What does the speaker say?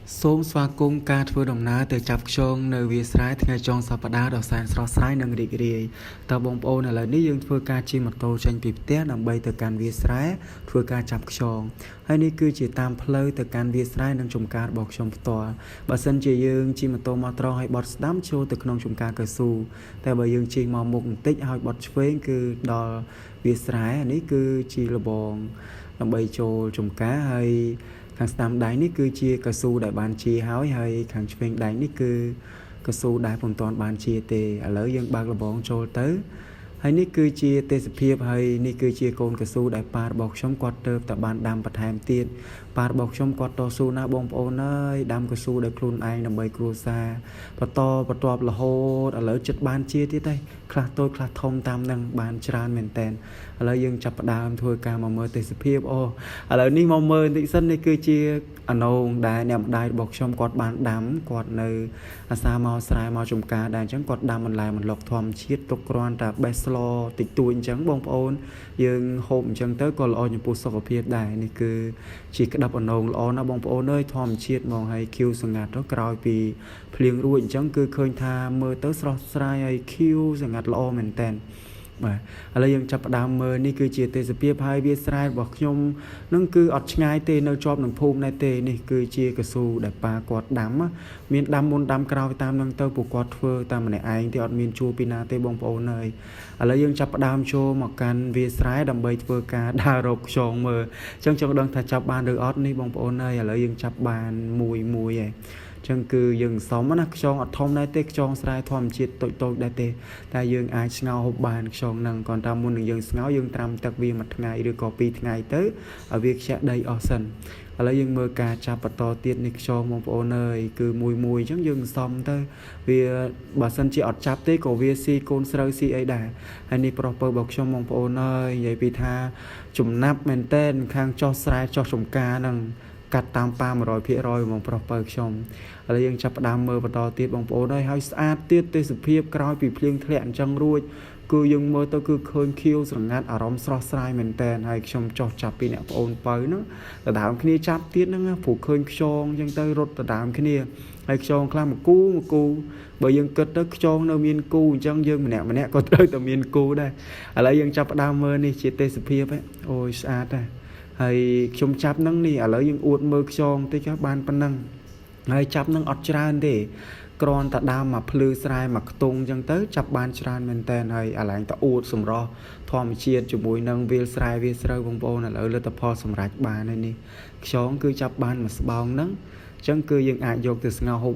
Sôm xoa cung caធ្វើដំណើរទៅចាប់ខ្យងនៅវាលស្រែថ្ងៃចុងសប្តាហ៍ដ៏សែនស្រស់ស្រាយនិងរីករាយតើបងប្អូនឥឡូវនេះយើងធ្វើការជិះម៉ូតូចេញពីផ្ទះដើម្បីទៅកាន់វាលស្រែធ្វើការចាប់ខ្យងហើយនេះគឺជាតាមផ្លូវទៅកាន់វាលស្រែនិងចំការរបស់ខ្ញុំផ្ទាល់បើសិនជាយើងជិះម៉ូតូមកត្រង់ហើយបត់ស្ដាំចូលទៅក្នុងចំការកៅស៊ូតែបើយើងជិះមកមុខបន្តិចហើយបត់ឆ្វេងគឺដល់វាលស្រែនេះគឺជាលបងដើម្បីចូលចំការហើយខាងស្ដាំដៃនេះគឺជាកៅស៊ូដែលបានជាហើយខាងឆ្វេងដៃនេះគឺកៅស៊ូដែលពុំទាន់បានជាទេឥឡូវយើងបើកលបងចូលទៅហើយនេះគឺជាទេសភាពហើយនេះគឺជាកូនកៅស៊ូដែលប៉ារបស់ខ្ញុំគាត់ទៅតែបានដាំបន្ថែមទៀតប៉ារបស់ខ្ញុំគាត់តស៊ូណាស់បងប្អូនអើយដាំកៅស៊ូដោយខ្លួនឯងដើម្បីគ្រួសារបន្តបន្ទាប់រហូតឥឡូវចិត្តបានជាទៀតហើយខ្លះតូចខ្លះធំតាមនឹងបានច្រើនមែនតើឥឡូវយើងចាប់ផ្ដើមធ្វើការមកមើលទេសភាពឥឡូវនេះមកមើលបន្តិចសិននេះគឺជាអណងដែលអ្នកម្ដាយរបស់ខ្ញុំគាត់បានដាំគាត់នៅអាសាមកស្រែមកចំការដែរអញ្ចឹងគាត់ដាំបន្លែបន្លុកធម្មជាតិទុកគ្រាន់តែបេះស្លតិចតួចអញ្ចឹងបងប្អូនយើងហូបអញ្ចឹងទៅក៏ល្អចំពោះសុខភាពដែរនេះគឺជាក្តាប់អណងល្អណាស់បងប្អូនអើយធម្មជាតិហ្មងហើយឃីវសង្ងាត់ទៅក្រោយពីភ្លៀងរួចអញ្ចឹងគឺឃើញថាមើលទៅស្រស់ស្រាយហើយឃីវសង្ងាត់ល្អមែនតើបាទឥឡូវយើងចាប់ផ្ដើមមើលនេះគឺជាទេសភាពហើយវាស្រែរបស់ខ្ញុំនឹងគឺអត់ឆ្ងាយទេនៅជាប់នឹងភូមិដែរទេនេះគឺជាកៅស៊ូដែលប៉ាគាត់ដាំមានដាំមុនដាំក្រោយតាមនឹងទៅពួកគាត់ធ្វើតាមម្នាក់ឯងទេអត់មានជួពីណាទេបងប្អូនអើយឥឡូវយើងចាប់ផ្ដើមចូលមកកាន់វាស្រែដើម្បីធ្វើការដើររកខ្យងមើលអញ្ចឹងចង់ដឹងថាចាប់បានឬអត់នេះបងប្អូនអើយឥឡូវយើងចាប់បានមួយឯងចឹងគឺយើងសមណាខ្យងអត់ធំដែរទេខ្យងស្រែធម្មជាតិតូចដែរទេតែយើងអាចស្ងោរហូបបានខ្យងហ្នឹងគ្រាន់តែមុននឹងយើងស្ងោរយើងត្រាំទឹកវាមួយថ្ងៃឬក៏2ថ្ងៃទៅឲ្យវាខ្ជាក់ដីអស់សិនឥឡូវយើងមើលការចាប់បន្តទៀតនេះខ្យងបងប្អូនអើយគឺមួយអញ្ចឹងយើងសមទៅវាបើសិនជាអត់ចាប់ទេក៏វាស៊ីកូនស្រូវស៊ីអីដែរហើយនេះប្រុសពើរបស់ខ្ញុំបងប្អូនអើយនិយាយពីថាចំណាប់មែនតែនខាងចោះស្រែចោះចំការហ្នឹងកាត់តាមប៉ា 100% បងប្រុសបើខ្ញុំឥឡូវយើងចាប់ផ្ដើមមើលបន្តទៀតបងប្អូនហើយស្អាតទៀតទេសភាពក្រោយពីភ្លៀងធ្លាក់អញ្ចឹងរួចគឺយើងមើលទៅគឺឃើញខៀវស្រងាត់អារម្មណ៍ស្រស់ស្រាយមែនតើហើយខ្ញុំចោះចាប់ពីអ្នកប្អូនបើហ្នឹងដដើមគ្នាចាប់ទៀតហ្នឹងព្រោះឃើញខ្យងអញ្ចឹងទៅរត់ដដើមគ្នាហើយខ្យងខ្លះមួយគូបើយើងគិតទៅខ្យងនៅមានគូអញ្ចឹងយើងម្នាក់ក៏ត្រូវតែមានគូដែរឥឡូវយើងចាប់ផ្ដើមមើលនេះជាទេសភាពអូយស្អាតដែរហើយខ្ញុំចាប់ហ្នឹងនេះឥឡូវយើងអួតមើលខ្យងតិចបានប៉ុណ្ណឹងហើយចាប់ហ្នឹងអត់ច្រើនទេគ្រាន់តែដើមមកភ្លឺស្រែមកខ្ទង់អញ្ចឹងទៅចាប់បានច្រើនមែនតើហើយអាឡែងតអួតសម្រស់ធម្មជាតិជាមួយនឹងវាលស្រែវាស្រូវបងប្អូនឥឡូវលទ្ធផលសម្រាប់បានហើយនេះខ្យងគឺចាប់បានមួយស្បោងហ្នឹងអញ្ចឹងគឺយើងអាចយកទៅស្ងោរហូប